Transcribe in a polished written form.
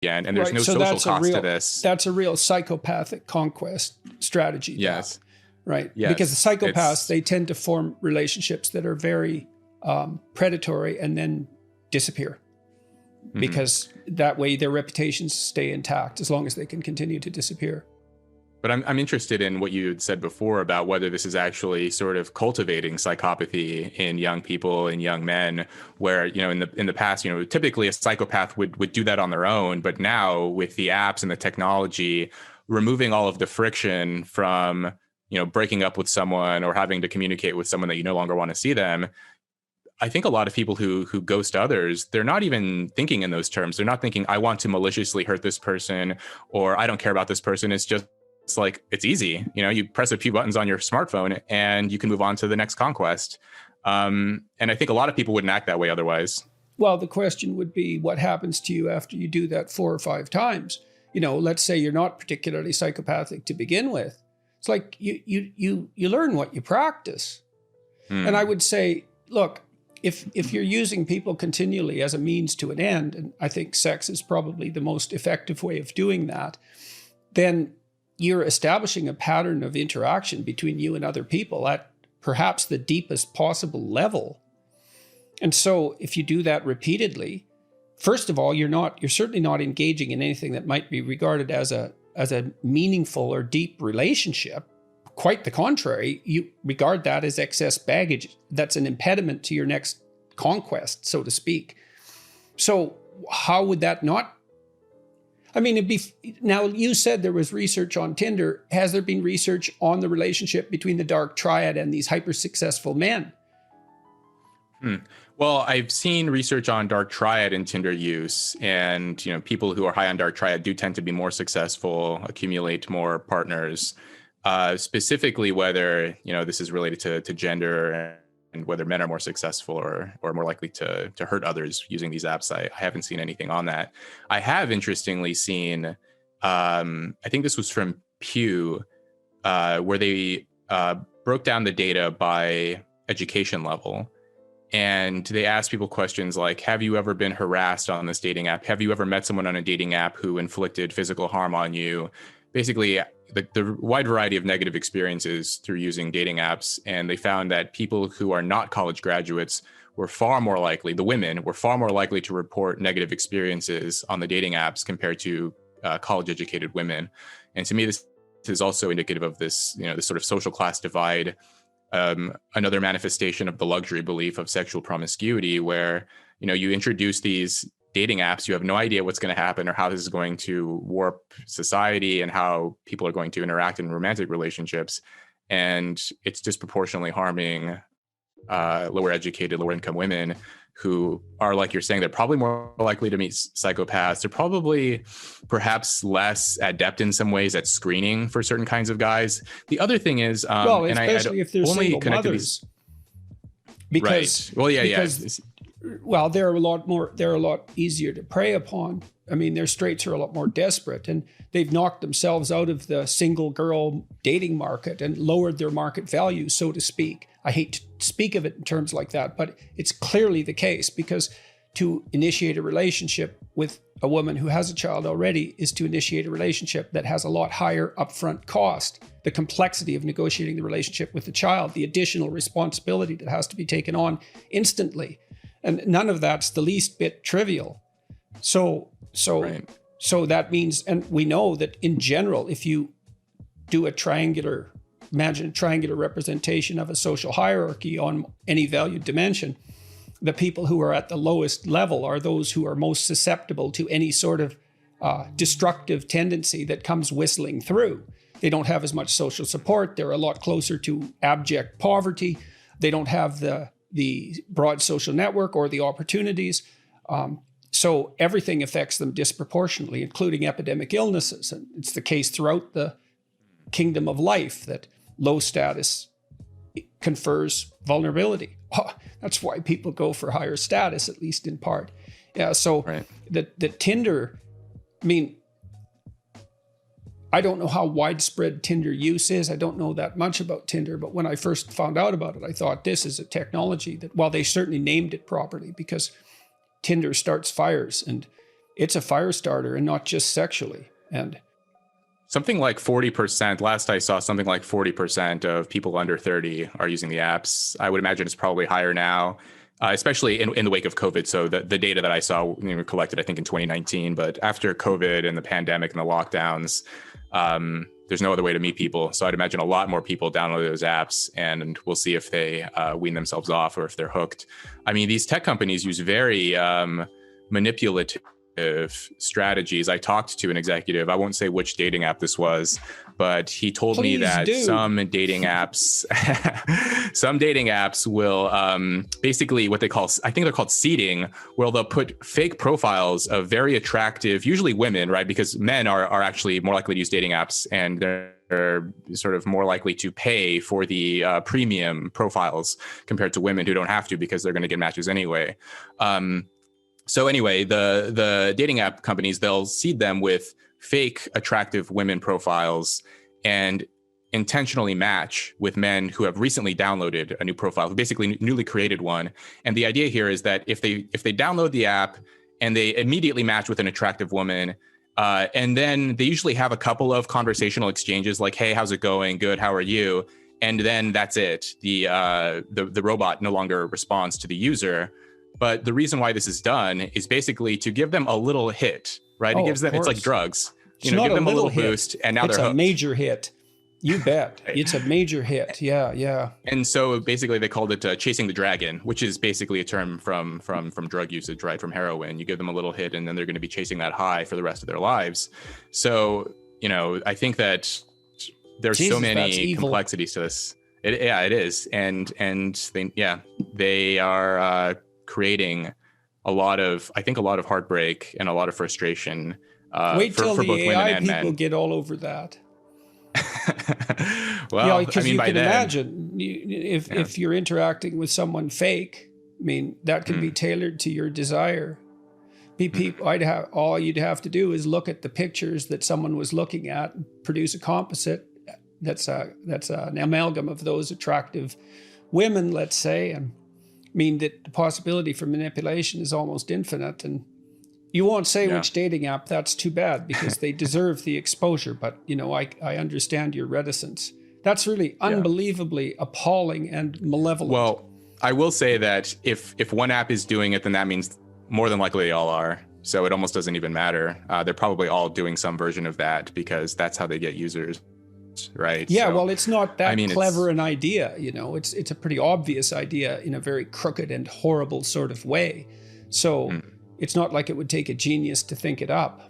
again, and there's Right. no So social cost to this. That's a real psychopathic conquest strategy. Yes. Right. Yes. Because the psychopaths, they tend to form relationships that are very predatory and then disappear. Because that way their reputations stay intact as long as they can continue to disappear. But I'm interested in what you had said before about whether this is actually sort of cultivating psychopathy in young people and young men, where, you know, in the past, you know, typically a psychopath would do that on their own. But now with the apps and the technology, removing all of the friction from, you know, breaking up with someone or having to communicate with someone that you no longer want to see them, I think a lot of people who ghost others, they're not even thinking in those terms. They're not thinking, I want to maliciously hurt this person, or I don't care about this person. It's like, it's easy. You know, you press a few buttons on your smartphone and you can move on to the next conquest. And I think a lot of people wouldn't act that way otherwise. Well, the question would be, what happens to you after you do that 4 or 5 times? You know, let's say you're not particularly psychopathic to begin with. It's like you learn what you practice. And I would say, look, if you're using people continually as a means to an end, and I think sex is probably the most effective way of doing that, then you're establishing a pattern of interaction between you and other people at perhaps the deepest possible level. And so if you do that repeatedly, first of all, you're certainly not engaging in anything that might be regarded as a meaningful or deep relationship. Quite the contrary, you regard that as excess baggage. That's an impediment to your next conquest, so to speak. So how would that not? I mean, now you said there was research on Tinder. Has there been research on the relationship between the dark triad and these hyper-successful men? Well, I've seen research on dark triad and Tinder use, and, you know, people who are high on dark triad do tend to be more successful, accumulate more partners. Specifically, whether, you know, this is related to gender and whether men are more successful or more likely to hurt others using these apps. I haven't seen anything on that. I have interestingly seen, I think this was from Pew, where they broke down the data by education level. And they asked people questions like, have you ever been harassed on this dating app? Have you ever met someone on a dating app who inflicted physical harm on you? Basically, the wide variety of negative experiences through using dating apps. And they found that people who are not college graduates were far more likely, the women were far more likely to report negative experiences on the dating apps compared to college educated women. And to me, this is also indicative of this, you know, this sort of social class divide. Another manifestation of the luxury belief of sexual promiscuity, where, you know, you introduce these dating apps, you have no idea what's going to happen or how this is going to warp society and how people are going to interact in romantic relationships. And it's disproportionately harming lower educated, lower income women who are, like you're saying, they're probably more likely to meet psychopaths. They're probably perhaps less adept in some ways at screening for certain kinds of guys. The other thing is, well, especially if they're single mothers. Because, right. Well, yeah. Well, they're a lot easier to prey upon. I mean, their straits are a lot more desperate, and they've knocked themselves out of the single girl dating market and lowered their market value, so to speak. I hate to speak of it in terms like that, but it's clearly the case, because to initiate a relationship with a woman who has a child already is to initiate a relationship that has a lot higher upfront cost. The complexity of negotiating the relationship with the child, the additional responsibility that has to be taken on instantly. And none of that's the least bit trivial. So that means, and we know that in general, if you do imagine a triangular representation of a social hierarchy on any valued dimension, the people who are at the lowest level are those who are most susceptible to any sort of destructive tendency that comes whistling through. They don't have as much social support. They're a lot closer to abject poverty. They don't have the broad social network or the opportunities. So everything affects them disproportionately, including epidemic illnesses. And it's the case throughout the kingdom of life that low status confers vulnerability. Oh, that's why people go for higher status, at least in part. Yeah, so right. the Tinder, I mean, I don't know how widespread Tinder use is. I don't know that much about Tinder, but when I first found out about it, I thought this is a technology that, well, they certainly named it properly, because Tinder starts fires, and it's a fire starter, and not just sexually. And something like 40%, last I saw, something like 40% of people under 30 are using the apps. I would imagine it's probably higher now, especially in the wake of COVID. So the data that I saw, collected, I think, in 2019. But after COVID and the pandemic and the lockdowns, there's no other way to meet people. So I'd imagine a lot more people download those apps, and we'll see if they wean themselves off or if they're hooked. I mean, these tech companies use very manipulative strategies. I talked to an executive, I won't say which dating app this was, but he told me that some dating apps will basically what they call, I think they're called seeding, where they'll put fake profiles of very attractive, usually women, right? Because men are actually more likely to use dating apps, and they're sort of more likely to pay for the premium profiles compared to women who don't have to, because they're going to get matches anyway. So anyway, the dating app companies, they'll seed them with fake attractive women profiles and intentionally match with men who have recently downloaded a new profile, basically newly created one. And the idea here is that if they download the app and they immediately match with an attractive woman, and then they usually have a couple of conversational exchanges like, hey, how's it going? Good. How are you? And then that's it. The robot no longer responds to the user. But the reason why this is done is basically to give them a little hit, right? It gives them, it's like drugs. Give them a little boost, and now they're hooked. It's a major hit. You bet. It's a major hit. Yeah. And so basically they called it chasing the dragon, which is basically a term from drug usage, right? From heroin. You give them a little hit, and then they're going to be chasing that high for the rest of their lives. So, I think that there's so many complexities to this. It is. And they are creating a lot of heartbreak and a lot of frustration. Wait till for the both AI women and people men. get all over that. Well, because you by can then, imagine if you're interacting with someone fake, that can be tailored to your desire. All you'd have to do is look at the pictures that someone was looking at, and produce a composite that's an amalgam of those attractive women, let's say, and that the possibility for manipulation is almost infinite. And you won't say which dating app. That's too bad, because they deserve the exposure. But, I understand your reticence. That's really unbelievably appalling and malevolent. Well, I will say that if one app is doing it, then that means more than likely they all are. So it almost doesn't even matter. They're probably all doing some version of that, because that's how they get users. Right. Yeah, so, well, it's not that clever an idea, it's a pretty obvious idea in a very crooked and horrible sort of way. So it's not like it would take a genius to think it up.